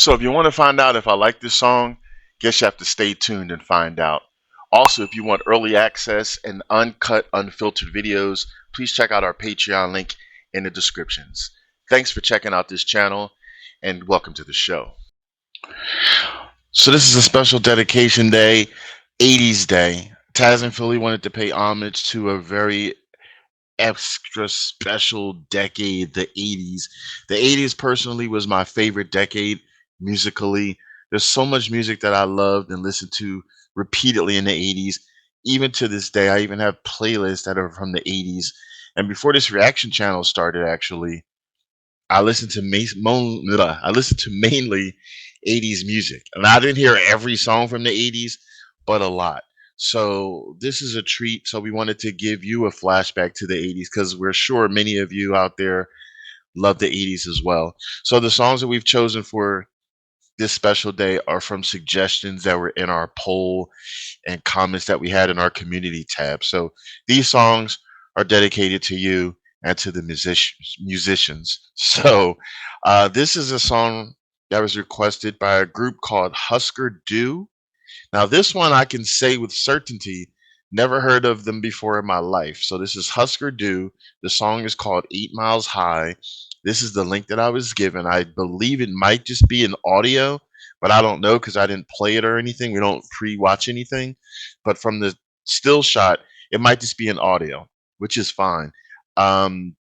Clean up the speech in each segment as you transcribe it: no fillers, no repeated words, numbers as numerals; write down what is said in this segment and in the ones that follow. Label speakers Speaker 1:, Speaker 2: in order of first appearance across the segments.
Speaker 1: So if you want to find out if I like this song, guess you have to stay tuned and find out. Also, if you want early access and uncut, unfiltered videos, please check out our Patreon link in the descriptions. Thanks for checking out this channel and welcome to the show. So this is a special dedication day, 80s day. Tazzz and Philly wanted to pay homage to a very extra special decade, the 80s. The 80s personally was my favorite decade musically. There's so much music that I loved and listened to repeatedly in the 80s. Even to this day, I even have playlists that are from the 80s. And before this reaction channel started, actually, I listened to mainly 80s music. And I didn't hear every song from the 80s, but a lot. So this is a treat. So we wanted to give you a flashback to the 80s because we're sure many of you out there love the 80s as well. So the songs that we've chosen for this special day are from suggestions that were in our poll and comments that we had in our community tab. So these songs are dedicated to you and to the musicians. So this is a song that was requested by a group called Husker. Now this one I can say with certainty, never heard of them before in my life. So this is Husker. The song is called 8 Miles High. This is the link that I was given. I believe it might just be an audio, but I don't know because I didn't play it or anything. We don't pre-watch anything. But from the still shot, it might just be an audio, which is fine. And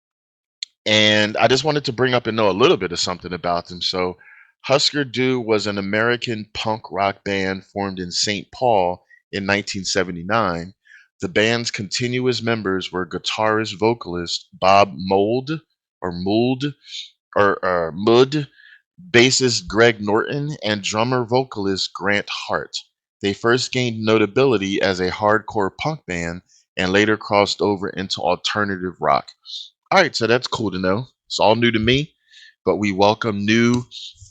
Speaker 1: I just wanted to bring up and know a little bit of something about them. So Husker Du was an American punk rock band formed in St. Paul in 1979. The band's continuous members were guitarist vocalist Bob Mould, bassist Greg Norton, and drummer vocalist Grant Hart. They first gained notability as a hardcore punk band and later crossed over into alternative rock. All right, so that's cool to know. It's all new to me, but we welcome new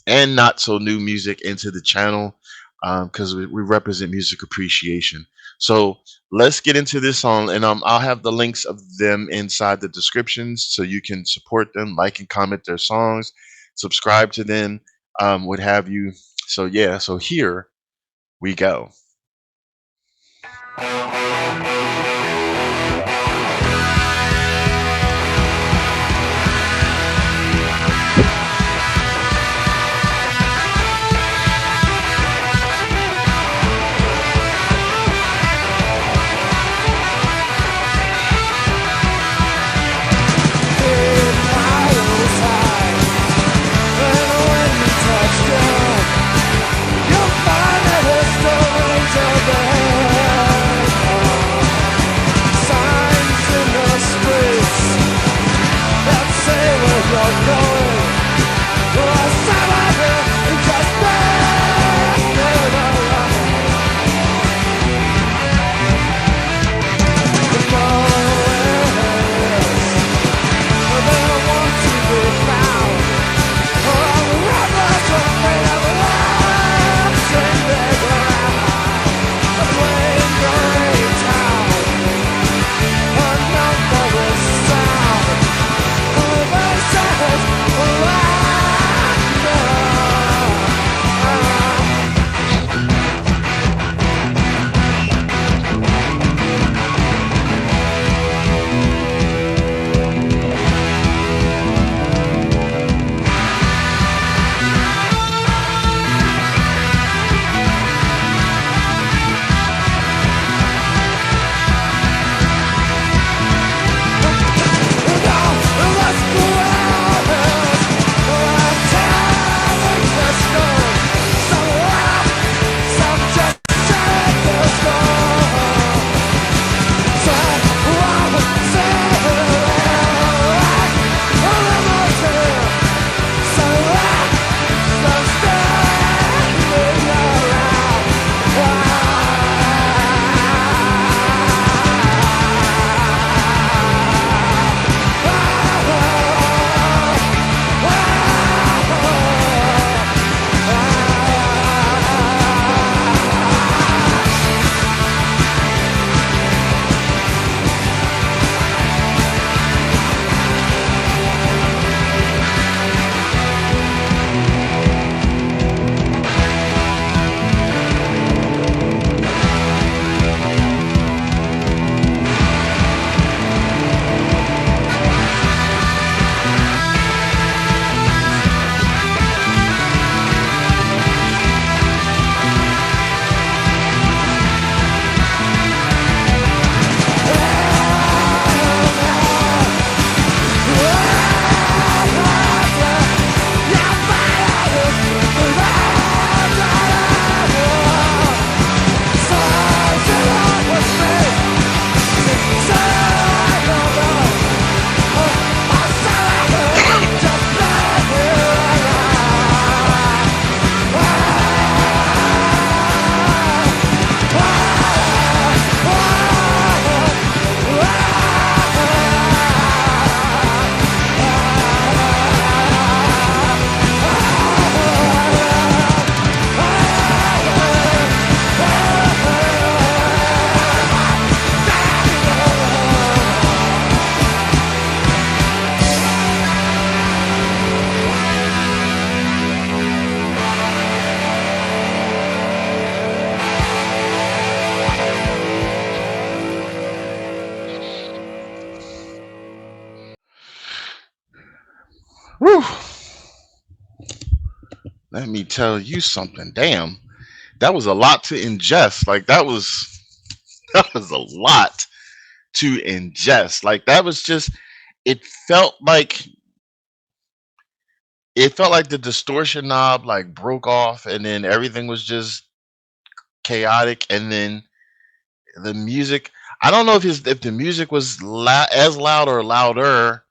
Speaker 1: and not so new music into the channel because we represent music appreciation. So let's get into this song, and I'll have the links of them inside the descriptions so you can support them, like and comment their songs, subscribe to them, what have you. So yeah, so here we go.
Speaker 2: You'll find that historians of the
Speaker 1: Let me tell you something. Damn, that was a lot to ingest. Like that was that was a lot to ingest. Like that was just it felt like it felt like the distortion knob like broke off and then everything was just chaotic and then the music I don't know if the music was as loud or louder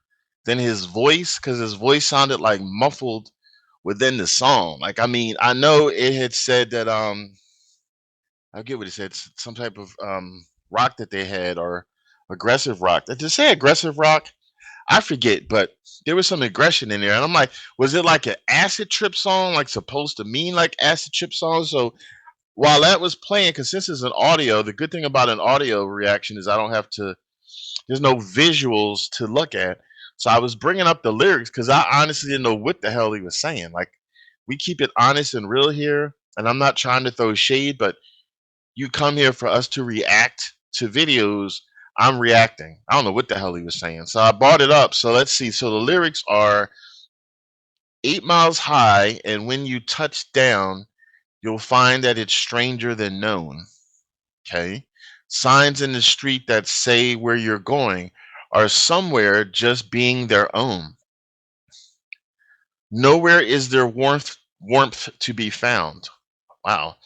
Speaker 1: than his voice cuz his voice sounded like muffled within the song. Like I mean, I know it had said that I get what it said some type of rock that they had or aggressive rock. Did it say aggressive rock? I forget, but there was some aggression in there. And I'm like, was it like an acid trip song, like supposed to mean like acid trip song? So while that was playing, because this is an audio, the good thing about an audio reaction is I don't have to, there's no visuals to look at. So I was bringing up the lyrics because I honestly didn't know what the hell he was saying. Like, we keep it honest and real here. And I'm not trying to throw shade, but you come here for us to react to videos. I'm reacting. I don't know what the hell he was saying. So I brought it up. So let's see. So the lyrics are 8 miles high, and when you touch down, you'll find that it's stranger than known. Okay. Signs in the street that say where you're going are somewhere just being their own. Nowhere is there warmth to be found. Wow.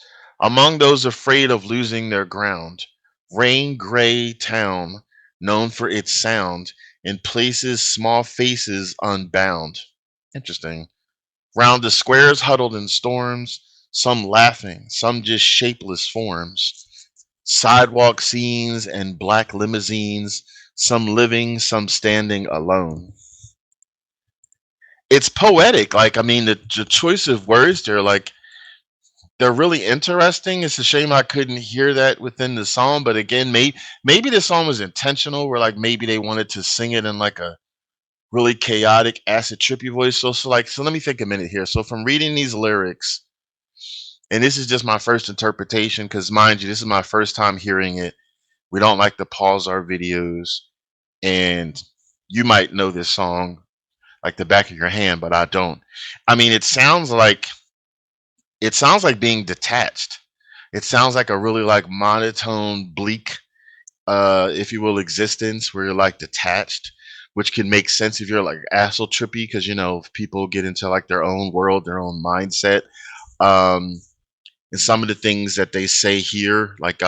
Speaker 1: Among those afraid of losing their ground, rain gray town, known for its sound, in places small faces unbound. Interesting. Round the squares huddled in storms, some laughing, some just shapeless forms. Sidewalk scenes and black limousines, some living, some standing alone. It's poetic. Like, I mean, the choice of words there, like, they're really interesting. It's a shame I couldn't hear that within the song, but again, maybe the song was intentional, where like maybe they wanted to sing it in like a really chaotic, acid trippy voice. So let me think a minute here. So from reading these lyrics, and this is just my first interpretation, because mind you, this is my first time hearing it. We don't like to pause our videos, and you might know this song like the back of your hand, but I don't. I mean, it sounds like being detached. It sounds like a really like monotone, bleak, if you will, existence where you're like detached, which can make sense if you're like asshole trippy, because if people get into like their own world, their own mindset. Um, and some of the things that they say here, like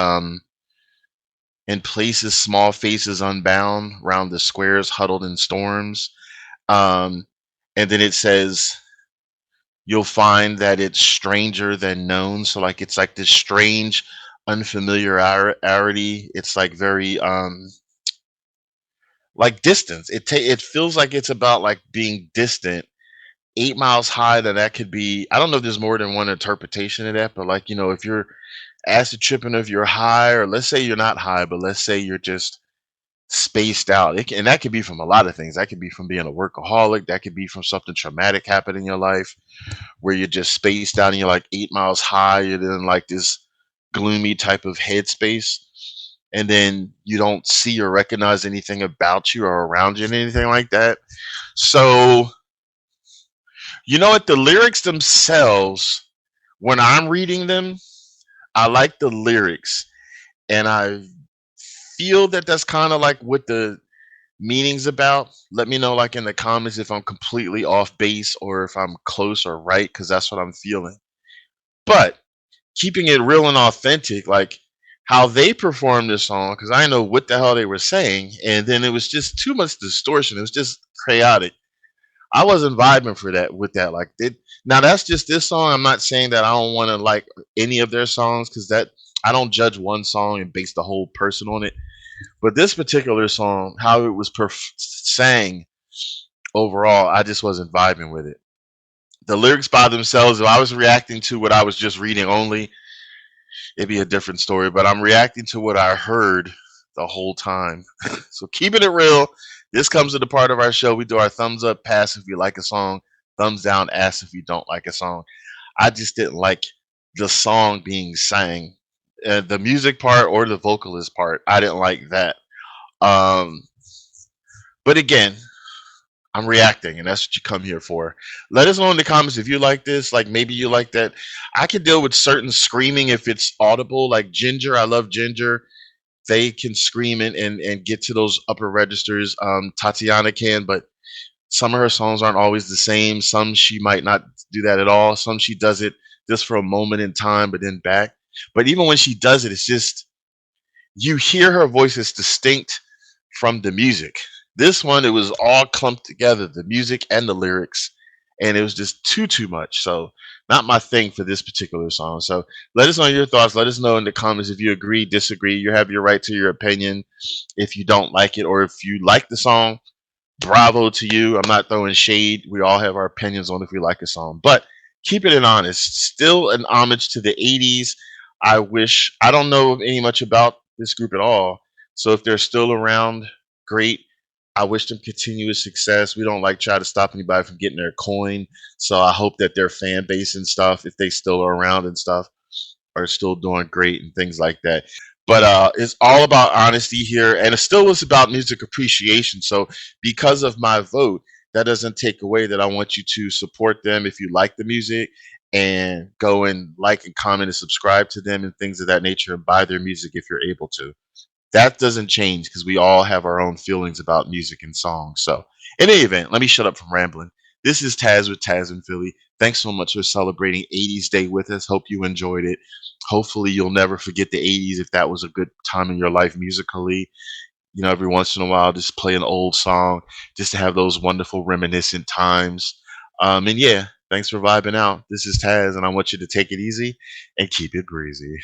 Speaker 1: in places, small faces unbound, round the squares huddled in storms. Um, and then it says you'll find that it's stranger than known. So like it's like this strange unfamiliarity. It's like very like distance. It feels like it's about like being distant. 8 miles high, that could be, I don't know if there's more than one interpretation of that, but like, if you're acid tripping, if you're high, or let's say you're not high, but let's say you're just spaced out. And that could be from a lot of things. That could be from being a workaholic. That could be from something traumatic happened in your life where you're just spaced out and you're like 8 miles high. You're in like this gloomy type of headspace. And then you don't see or recognize anything about you or around you and anything like that. So, you know what? The lyrics themselves, when I'm reading them, I like the lyrics. And I feel that that's kind of like what the meaning's about. Let me know, like in the comments, if I'm completely off base or if I'm close or right, because that's what I'm feeling. But keeping it real and authentic, like how they performed this song, because I didn't know what the hell they were saying, and then it was just too much distortion. It was just chaotic. I wasn't vibing for that with that. Like it now, that's just this song. I'm not saying that I don't want to like any of their songs, because that I don't judge one song and base the whole person on it. But this particular song, how it was sang overall, I just wasn't vibing with it. The lyrics by themselves, if I was reacting to what I was just reading only, it'd be a different story. But I'm reacting to what I heard the whole time. So keeping it real, this comes to the part of our show. We do our thumbs up, pass if you like a song, thumbs down, ask if you don't like a song. I just didn't like the song being sang. The music part or the vocalist part, I didn't like that. Um, but again, I'm reacting, and that's what you come here for. Let us know in the comments if you like this. Like maybe you like that. I can deal with certain screaming if it's audible, like Ginger. I love Ginger. They can scream and get to those upper registers. Tatiana can, but some of her songs aren't always the same. Some she might not do that at all. Some she does it just for a moment in time, but then back. But even when she does it, it's just you hear her voice is distinct from the music. This one, it was all clumped together, the music and the lyrics, and it was just too much. So, not my thing for this particular song. So, let us know your thoughts. Let us know in the comments if you agree, disagree. You have your right to your opinion if you don't like it, or if you like the song, bravo to you. I'm not throwing shade. We all have our opinions on if we like a song, but keep it in honest. Still an homage to the 80s. I don't know any much about this group at all. So if they're still around, great. I wish them continuous success. We don't like try to stop anybody from getting their coin. So I hope that their fan base and stuff, if they still are around and stuff, are still doing great and things like that. But it's all about honesty here, and it still was about music appreciation. So because of my vote, that doesn't take away that I want you to support them if you like the music and go and like and comment and subscribe to them and things of that nature and buy their music if you're able to. That doesn't change because we all have our own feelings about music and songs. So, in any event, let me shut up from rambling. This is Tazzz with Tazzz in Philly. Thanks so much for celebrating 80s Day with us. Hope you enjoyed it. Hopefully, you'll never forget the 80s if that was a good time in your life musically. You know, every once in a while, just play an old song just to have those wonderful reminiscent times. And yeah, thanks for vibing out. This is Taz, and I want you to take it easy and keep it breezy.